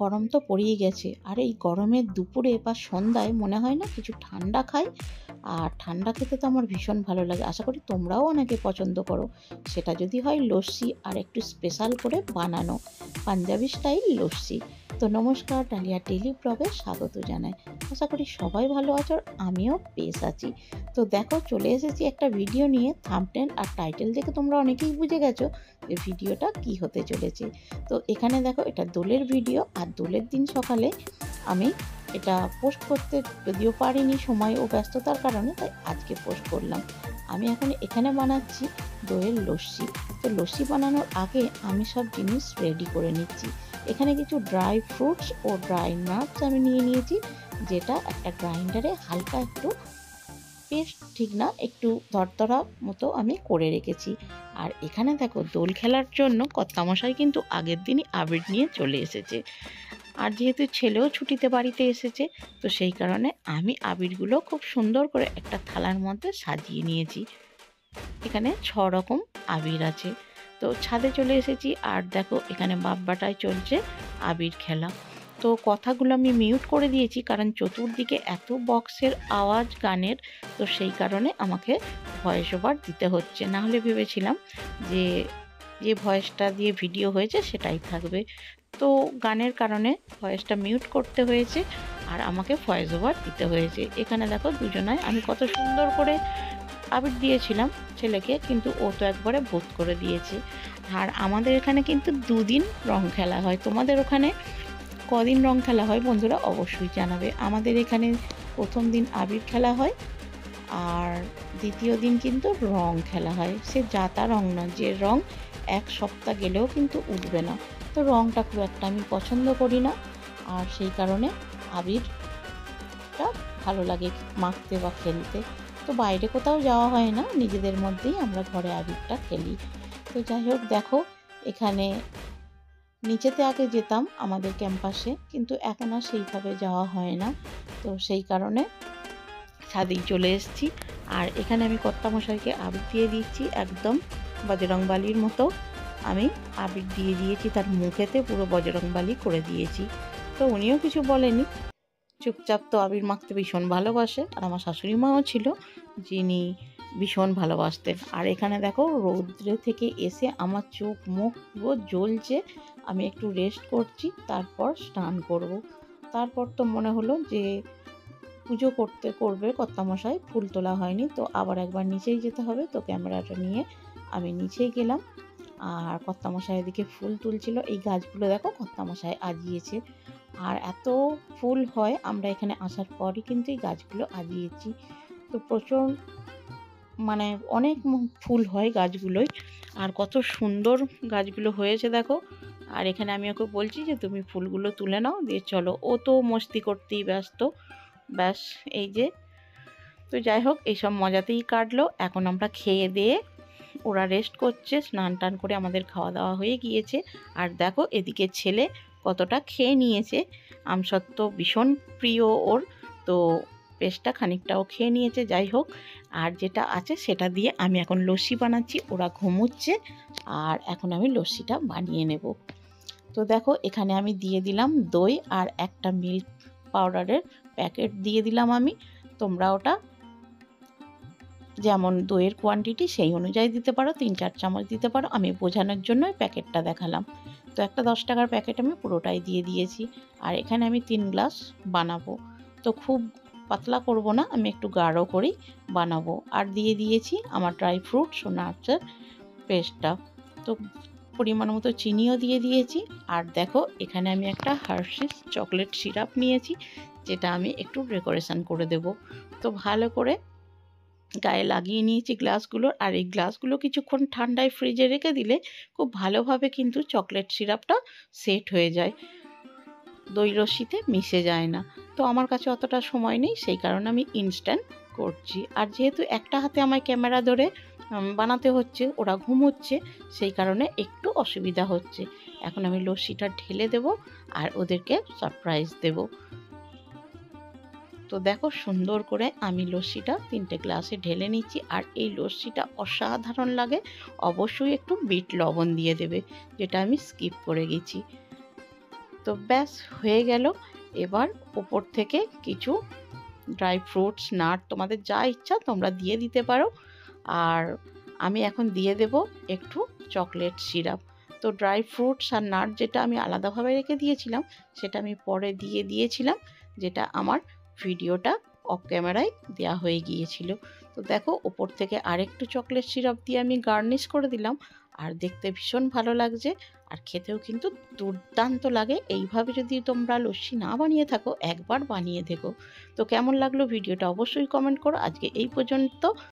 গরম তো পড়েই গেছে, আর এই গরমের দুপুরে বা সন্ধ্যায় মনে হয় না কিছু ঠান্ডা খাই। আর ঠান্ডা খেতে তো আমার ভীষণ ভালো লাগে, আশা করি তোমরাও অনেকে পছন্দ করো। সেটা যদি হয় লস্যি, আর একটু স্পেশাল করে বানানো পাঞ্জাবি স্টাইল লস্যি। তো নমস্কার, ডালিয়া ডেইলি ব্লগে স্বাগত জানাই। আশা করি সবাই ভালো আছো, আর আমিও বেশ আছি। তো দেখো, চলে এসেছি একটা ভিডিও নিয়ে। থাম্বনেল আর টাইটেল দেখে তোমরা অনেকেই বুঝে গেছো যে ভিডিওটা কি হতে চলেছে। তো এখানে দেখো, এটা দোলের ভিডিও, আর দোলের দিন সকালে আমি এটা পোস্ট করতে যদিও পারিনি, সময় ও ব্যস্ততার কারণে, তাই আজকে পোস্ট করলাম। আমি এখন এখানে বানাচ্ছি দইয়ের লস্যি। তো লস্যি বানানোর আগে আমি সব জিনিস রেডি করে নিচ্ছি। এখানে কিছু ড্রাই ফ্রুটস ও ড্রাই নাটস আমি নিয়ে নিয়েছি, যেটা একটা গ্রাইন্ডারে হালকা একটু পেস্ট ঠিক না, একটু দরদরা মতো আমি করে রেখেছি। আর এখানে দেখো, দোল খেলার জন্য কর্তামশাই কিন্তু আগের দিনই আবির নিয়ে চলে এসেছে। আর যেহেতু ছেলেও ছুটিতে বাড়িতে এসেছে, তো সেই কারণে আমি আবিরগুলো খুব সুন্দর করে একটা থালার মধ্যে সাজিয়ে নিয়েছি। এখানে 6 রকম আবির আছে। তো ছাদে চলে এসেছি, আর দেখো এখানে বাব্বাটায় চলছে আবির খেলা। তো কথাগুলো আমি মিউট করে দিয়েছি, কারণ চতুর্দিকে এত বক্সের আওয়াজ গানের, তো সেই কারণে আমাকে ভয়েস ওভার দিতে হচ্ছে। না হলে ভেবেছিলাম যে যে ভয়েসটা দিয়ে ভিডিও হয়েছে সেটাই থাকবে। তো গানের কারণে ভয়েসটা মিউট করতে হয়েছে, আর আমাকে ভয়েস ওভার দিতে হয়েছে। এখানে দেখো দুজনায় আমি কত সুন্দর করে আবির দিয়েছিলাম ছেলেকে, কিন্তু ও তো একবারে ভূত করে দিয়েছে। আর আমাদের এখানে কিন্তু 2 দিন রং খেলা হয়। তোমাদের ওখানে কদিন রং খেলা হয় বন্ধুরা অবশ্যই জানাবে। আমাদের এখানে প্রথম দিন আবির খেলা হয়, আর দ্বিতীয় দিন কিন্তু রং খেলা হয়। সে যা তা রং না, যে রং 1 সপ্তাহ গেলেও কিন্তু উঠবে না। তো রংটা খুব একটা আমি পছন্দ করি না, আর সেই কারণে আবিরটা ভালো লাগে মাখতে বা খেলতে। তো বাইরে কোথাও যাওয়া হয় না, নিজেদের মধ্যেই আমরা ঘরে আবিরটা খেলি। তো যাই হোক, দেখো এখানে নিচেতে আগে যেতাম আমাদের ক্যাম্পাসে, কিন্তু এখন আর সেইভাবে যাওয়া হয় না। তো সেই কারণে ছাদেই চলে এসেছি। আর এখানে আমি কর্তামশাইকে আবির দিয়ে দিচ্ছি, একদম বজরংবলীর মতো আমি আবির দিয়ে দিয়েছি, তার মুখেতে পুরো বজরংবলী করে দিয়েছি। তো উনিও কিছু বলেনি, চুপচাপ। তো আবির মাখতে ভীষণ ভালোবাসে, আর আমার শাশুড়ি মাও ছিল যিনি ভীষণ ভালোবাসতেন। আর এখানে দেখো, রৌদ্রে থেকে এসে আমার চোখ মুখ পুরো জ্বলছে। আমি একটু রেস্ট করছি, তারপর স্নান করব। তারপর তো মনে হলো যে পুজো করবে কর্তামশাই, ফুল তোলা হয়নি, তো আবার একবার নিচেই যেতে হবে। তো ক্যামেরাটা নিয়ে আমি নিচেই গেলাম, আর কর্তামশাই এদিকে ফুল তুলছিল। এই গাছগুলো দেখো কর্তামশাই আজিয়েছে, আর এত ফুল হয়, আমরা এখানে আসার পরই কিন্তু এই গাছগুলো আজিয়েছি। তো প্রচুর মানে অনেক ফুল হয় গাছগুলোয়, আর কত সুন্দর গাছগুলো হয়েছে দেখো। আর এখানে আমি ওকে বলছি যে তুমি ফুলগুলো তুলে নাও, দিয়ে চলো। ও তো মস্তি করতেই ব্যস্ত। ব্যাস, এই যে। তো যাই হোক, এইসব মজাতেই কাটলো। এখন আমরা খেয়ে দিয়ে ওরা রেস্ট করছে, স্নান টান করে আমাদের খাওয়া দাওয়া হয়ে গিয়েছে। আর দেখো এদিকে ছেলে কতটা খেয়ে নিয়েছে। আমসত্ত্ব ভীষণ প্রিয় ওর, তো পেস্টটা খানিকটাও খেয়ে নিয়েছে। যাই হোক, আর যেটা আছে সেটা দিয়ে আমি এখন লস্যি বানাচ্ছি। ওরা ঘুমোচ্ছে, আর এখন আমি লস্যিটা বানিয়ে নেব। তো দেখো এখানে আমি দিয়ে দিলাম দই, আর একটা মিল্ক পাউডারের প্যাকেট দিয়ে দিলাম আমি। তোমরা ওটা যেমন দইয়ের কোয়ান্টিটি সেই অনুযায়ী দিতে পারো, 3-4 চামচ দিতে পারো। আমি বোঝানোর জন্য প্যাকেটটা দেখালাম। তো একটা 10 টাকার প্যাকেট আমি পুরোটাই দিয়ে দিয়েছি। আর এখানে আমি 3 গ্লাস বানাবো, তো খুব পাতলা করব না, আমি একটু গাঢ় করেই বানাবো। আর দিয়ে দিয়েছি আমার ড্রাই ফ্রুটস ও নাটসের পেস্টটা। তো পরিমাণ মতো চিনিও দিয়ে দিয়েছি। আর দেখো এখানে আমি একটা হার্শিস চকলেট সিরাপ নিয়েছি, যেটা আমি একটু ডেকোরেশন করে দেব। তো ভালো করে গায়ে লাগিয়ে নিয়েছি গ্লাসগুলোর। আর এই গ্লাসগুলো কিছুক্ষণ ঠান্ডায় ফ্রিজে রেখে দিলে খুব ভালোভাবে কিন্তু চকলেট সিরাপটা সেট হয়ে যায়, দই লস্যিতে মিশে যায় না। তো আমার কাছে অতটা সময় নেই, সেই কারণে আমি ইনস্ট্যান্ট করছি। আর যেহেতু একটা হাতে আমায় ক্যামেরা ধরে বানাতে হচ্ছে, ওরা ঘুমোচ্ছে, সেই কারণে একটু অসুবিধা হচ্ছে। এখন আমি লস্যিটা ঢেলে দেব, আর ওদেরকে সারপ্রাইজ দেব। তো দেখো সুন্দর করে আমি লস্যিটা 3টে গ্লাসে ঢেলে নিচ্ছি। আর এই লস্যিটা অসাধারণ লাগে। অবশ্যই একটু বিট লবণ দিয়ে দেবে, যেটা আমি স্কিপ করে গেছি। তো ব্যাস হয়ে গেল। এবার ওপর থেকে কিছু ড্রাই ফ্রুটস, নাট, তোমাদের যা ইচ্ছা তোমরা দিয়ে দিতে পারো। আর আমি এখন দিয়ে দেব একটু চকলেট সিরাপ। তো ড্রাই ফ্রুটস আর নাট যেটা আমি আলাদাভাবে রেখে দিয়েছিলাম সেটা আমি পরে দিয়ে দিয়েছিলাম, যেটা আমার ভিডিওটা অফ ক্যামেরায় দেওয়া হয়ে গিয়েছিল। তো দেখো ওপর থেকে আরেকটু চকলেট সিরাপ দিয়ে আমি গার্নিশ করে দিলাম। আর দেখতে ভীষণ ভালো লাগছে, আর খেতেও কিন্তু দুর্দান্ত লাগে। এইভাবে যদি তোমরা লস্যি না বানিয়ে থাকো একবার বানিয়ে দেখো। তো কেমন লাগলো ভিডিওটা অবশ্যই কমেন্ট করো। আজকে এই পর্যন্ত।